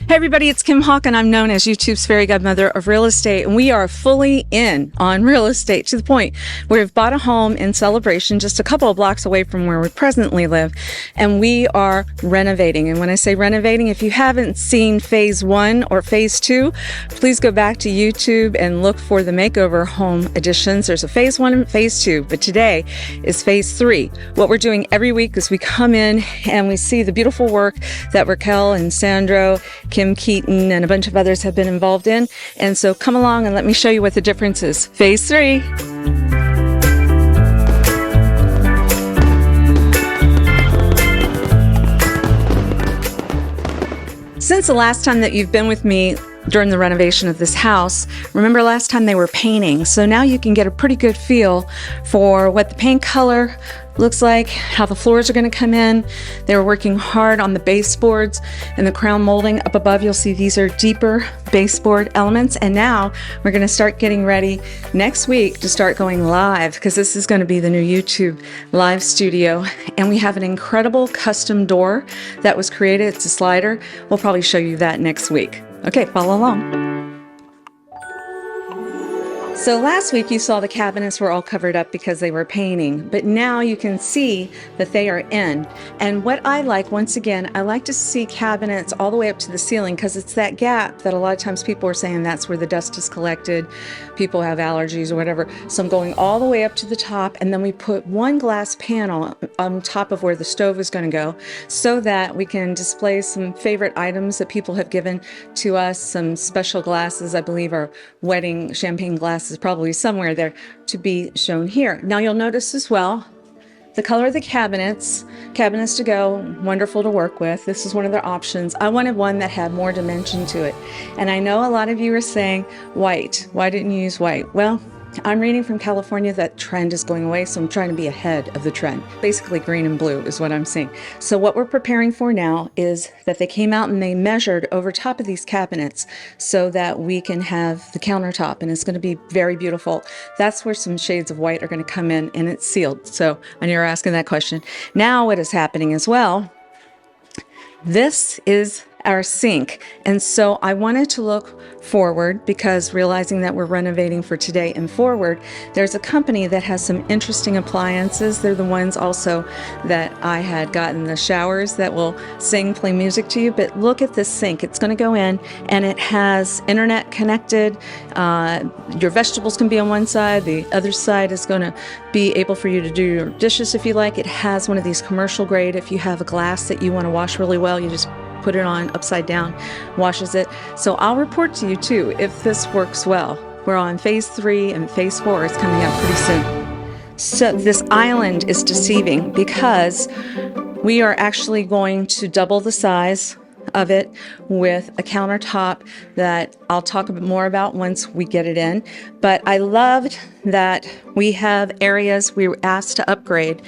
Hey everybody, it's Kim Hawk, and I'm known as YouTube's fairy godmother of real estate, and we are fully in on real estate to the point where we've bought a home in Celebration just a couple of blocks away from where we presently live, and we are renovating. And when I say renovating, if you haven't seen phase 1 or phase 2, please go back to YouTube and look for the makeover home editions. There's a phase 1 and phase 2, but today is phase 3. What we're doing every week is we come in and we see the beautiful work that Raquel and Sandro, Kim Keaton, and a bunch of others have been involved in. And so come along and let me show you what the difference is. Phase 3. Since the last time that you've been with me during the renovation of this house, remember last time they were painting. So now you can get a pretty good feel for what the paint color looks like, how the floors are going to come in. They were working hard on the baseboards and the crown molding up above. You'll see these are deeper baseboard elements. And now we're going to start getting ready next week to start going live, because this is going to be the new YouTube live studio. And we have an incredible custom door that was created. It's a slider. We'll probably show you that next week. Okay, follow along. So last week you saw the cabinets were all covered up because they were painting, but now you can see that they are in. And what I like, once again, I like to see cabinets all the way up to the ceiling, because it's that gap that a lot of times people are saying that's where the dust is collected. People have allergies or whatever. So I'm going all the way up to the top, and then we put one glass panel on top of where the stove is going to go, so that we can display some favorite items that people have given to us. Some special glasses, I believe, are wedding champagne glasses, probably somewhere there to be shown here. Now you'll notice as well the color of the cabinets to go, wonderful to work with. This is one of their options. I wanted one that had more dimension to it. And I know a lot of you are saying white. Why didn't you use white? Well, I'm reading from California that trend is going away, so I'm trying to be ahead of the trend. Basically green and blue is what I'm seeing. So what we're preparing for now is that they came out and they measured over top of these cabinets so that we can have the countertop, and it's going to be very beautiful. That's where some shades of white are going to come in, and it's sealed. So I know you're asking that question. Now what is happening as well, this is our sink. And so I wanted to look forward, because realizing that we're renovating for today and forward, there's a company that has some interesting appliances. They're the ones also that I had gotten the showers that will sing, play music to you. But look at this sink. It's going to go in, and it has internet connected. Your vegetables can be on one side. The other side is going to be able for you to do your dishes if you like. It has one of these commercial grade. If you have a glass that you want to wash really well, you just put it on upside down, washes it. So I'll report to you too if this works well. We're on phase 3, and phase 4 is coming up pretty soon. So this island is deceiving, because we are actually going to double the size of it with a countertop that I'll talk a bit more about once we get it in. But I loved that we have areas we were asked to upgrade.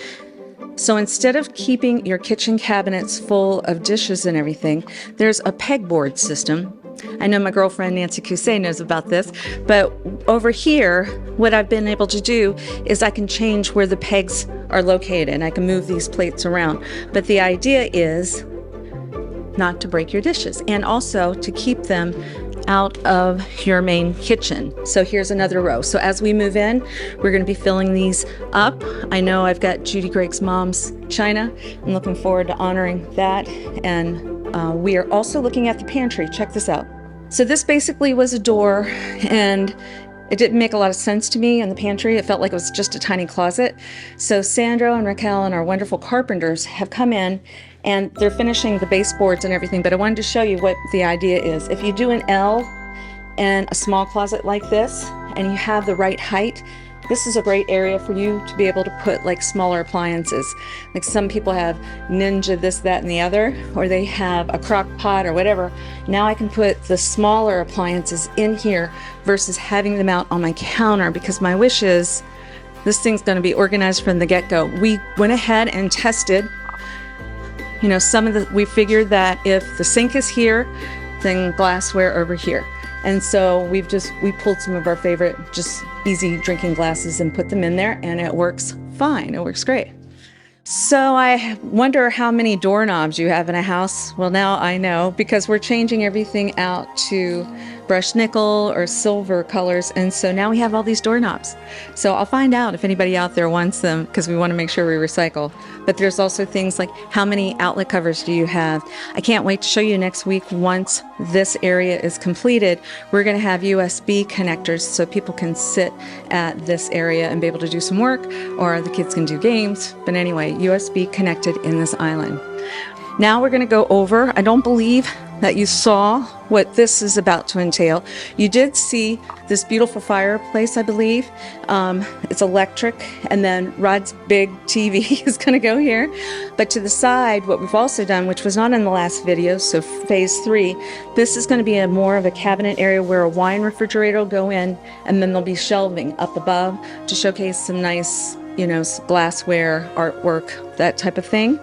So instead of keeping your kitchen cabinets full of dishes and everything, there's a pegboard system. I know my girlfriend Nancy Cusay knows about this, but over here, what I've been able to do is I can change where the pegs are located, and I can move these plates around. But the idea is not to break your dishes, and also to keep them out of your main kitchen. So here's another row. So as we move in, we're going to be filling these up. I know I've got Judy Gregg's mom's china. I'm looking forward to honoring that. And we are also looking at the pantry. Check this out. So this basically was a door, and it didn't make a lot of sense to me in the pantry. It felt like it was just a tiny closet. So Sandro and Raquel and our wonderful carpenters have come in, and they're finishing the baseboards and everything. But I wanted to show you what the idea is. If you do an L and a small closet like this, and you have the right height, this is a great area for you to be able to put like smaller appliances. Like some people have Ninja this, that, and the other, or they have a crock pot or whatever. Now I can put the smaller appliances in here versus having them out on my counter, because my wish is this thing's going to be organized from the get-go. We went ahead and tested, we figured that if the sink is here, then glassware over here. And so we pulled some of our favorite just easy drinking glasses and put them in there, and it works fine. It works great. So I wonder how many doorknobs you have in a house. Well, now I know because we're changing everything out to brushed nickel or silver colors. And so now we have all these doorknobs. So I'll find out if anybody out there wants them because we want to make sure we recycle. But there's also things like how many outlet covers do you have? I can't wait to show you next week. Once this area is completed, we're going to have USB connectors so people can sit at this area and be able to do some work, or the kids can do games. But anyway, USB connected in this island. Now we're going to go over, I don't believe that you saw what this is about to entail. You did see this beautiful fireplace, I believe. It's electric, and then Rod's big TV is going to go here. But to the side, what we've also done, which was not in the last video, so phase 3, this is going to be a more of a cabinet area where a wine refrigerator will go in, and then there'll be shelving up above to showcase some nice, you know, glassware, artwork, that type of thing.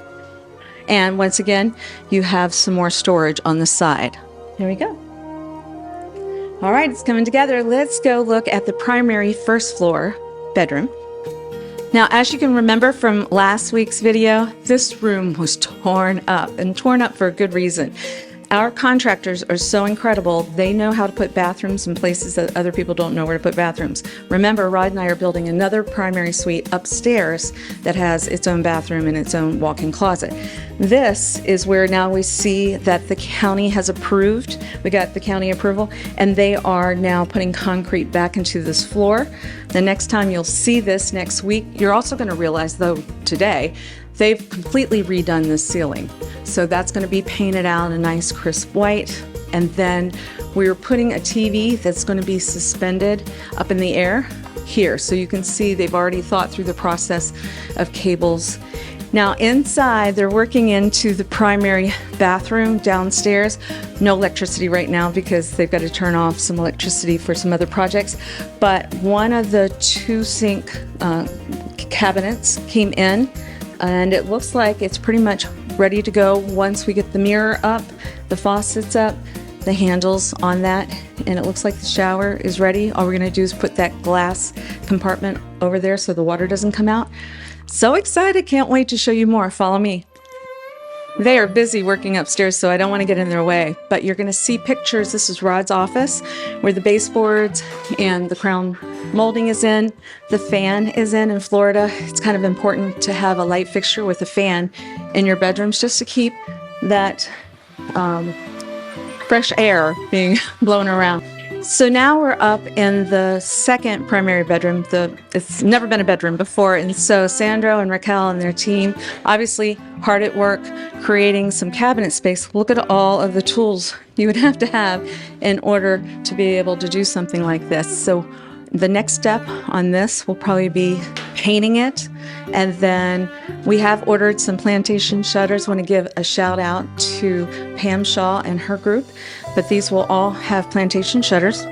And once again, you have some more storage on the side. There we go. All right, it's coming together. Let's go look at the primary first floor bedroom. Now, as you can remember from last week's video, this room was torn up, and torn up for a good reason. Our contractors are so incredible. They know how to put bathrooms in places that other people don't know where to put bathrooms. Remember, Rod and I are building another primary suite upstairs that has its own bathroom and its own walk-in closet. This is where now we see that the county has approved. We got the county approval, and they are now putting concrete back into this floor. The next time you'll see this next week, you're also going to realize, though, today, they've completely redone this ceiling. So that's going to be painted out a nice crisp white. And then we're putting a TV that's going to be suspended up in the air here. So you can see they've already thought through the process of cables. Now inside, they're working into the primary bathroom downstairs. No electricity right now because they've got to turn off some electricity for some other projects. But one of the 2 sink cabinets came in, and it looks like it's pretty much ready to go once we get the mirror up, the faucets up, the handles on that, and it looks like the shower is ready. All we're going to do is put that glass compartment over there so the water doesn't come out. So excited, can't wait to show you more. Follow me. They are busy working upstairs, so I don't want to get in their way, but you're going to see pictures. This is Rod's office where the baseboards and the crown molding is in. The fan is in Florida. It's kind of important to have a light fixture with a fan in your bedrooms just to keep that fresh air being blown around. So now we're up in the second primary bedroom. It's never been a bedroom before, and so Sandro and Raquel and their team, obviously hard at work creating some cabinet space. Look at all of the tools you would have to have in order to be able to do something like this. So the next step on this will probably be painting it, and then we have ordered some plantation shutters. I want to give a shout out to Pam Shaw and her group, but these will all have plantation shutters.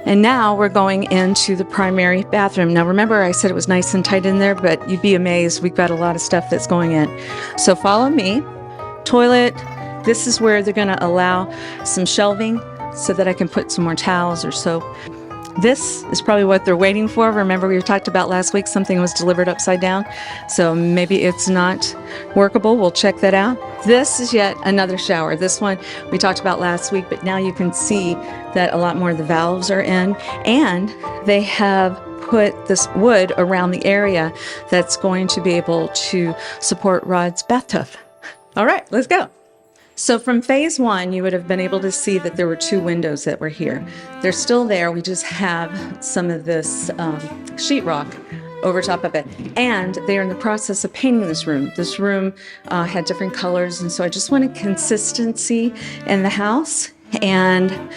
And now we're going into the primary bathroom. Now remember, I said it was nice and tight in there, but you'd be amazed. We've got a lot of stuff that's going in. So follow me. Toilet. This is where they're going to allow some shelving so that I can put some more towels or soap. This is probably what they're waiting for. Remember, we talked about last week something was delivered upside down, so maybe it's not workable. We'll check that out. This is yet another shower. This one we talked about last week, but now you can see that a lot more of the valves are in, and they have put this wood around the area that's going to be able to support Rod's bathtub. All right, let's go. So from phase 1, you would have been able to see that there were 2 windows that were here. They're still there. We just have some of this sheetrock over top of it. And they're in the process of painting this room. This room had different colors, and so I just wanted consistency in the house. And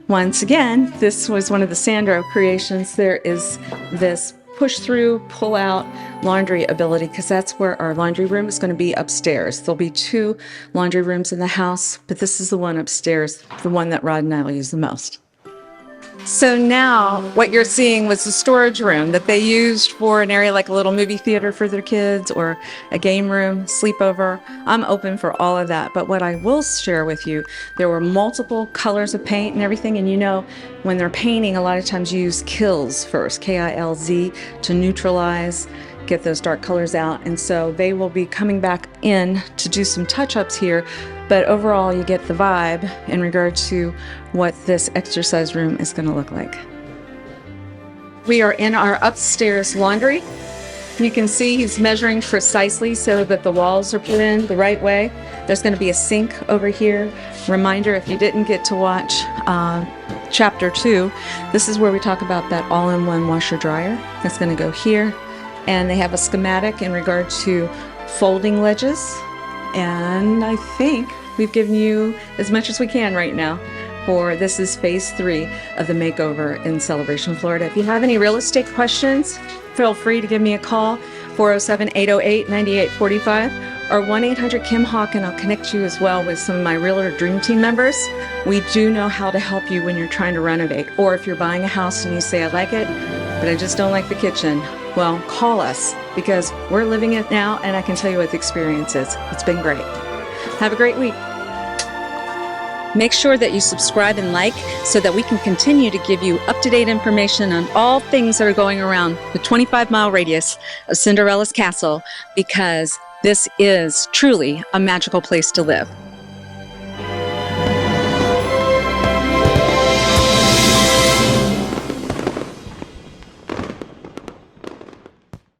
once again, this was one of the Sandro creations. There is this push through, pull out laundry ability, because that's where our laundry room is going to be upstairs. There'll be 2 laundry rooms in the house, but this is the one upstairs, the one that Rod and I will use the most. So now what you're seeing was the storage room that they used for an area like a little movie theater for their kids or a game room, sleepover. I'm open for all of that. But what I will share with you, there were multiple colors of paint and everything. And you know, when they're painting, a lot of times you use kills first, K-I-L-Z, to neutralize get those dark colors out. And so they will be coming back in to do some touch-ups here. But overall, you get the vibe in regard to what this exercise room is going to look like. We are in our upstairs laundry. You can see he's measuring precisely so that the walls are put in the right way. There's going to be a sink over here. Reminder, if you didn't get to watch chapter 2, this is where we talk about that all-in-one washer dryer. That's going to go here. And they have a schematic in regard to folding ledges. And I think we've given you as much as we can right now. This is phase 3 of the makeover in Celebration, Florida. If you have any real estate questions, feel free to give me a call, 407-808-9845 or 1-800-KIM-HAWK, and I'll connect you as well with some of my Realtor Dream Team members. We do know how to help you when you're trying to renovate, or if you're buying a house and you say, I like it, but I just don't like the kitchen. Well, call us because we're living it now, and I can tell you what the experience is. It's been great. Have a great week. Make sure that you subscribe and like so that we can continue to give you up-to-date information on all things that are going around the 25-mile radius of Cinderella's castle, because this is truly a magical place to live.